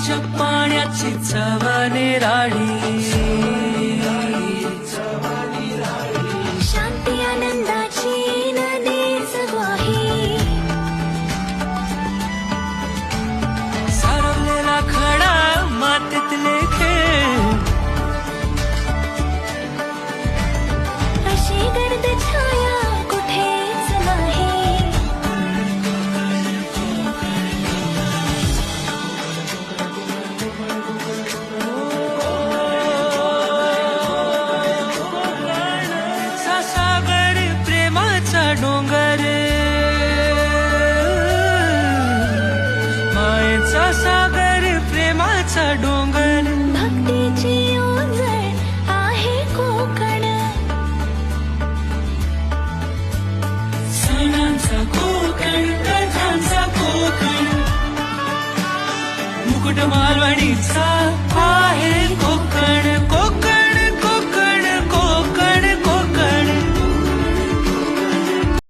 नदीच्या पाण्याची चव निराळी, शांती आनंदाची नदीच ग्वाही, सारवलेला खडा मातीतले खेळ, अशी गर्द छाया कुठेच नाही. सा सागर प्रेमाचा डोंगर, मायेचा सागर प्रेमाचा डोंगर, भक्तीची ओंजळ आहे कोकण, सणांचा कोकण, कथांचा कोकण, मुकुट मालवणीचा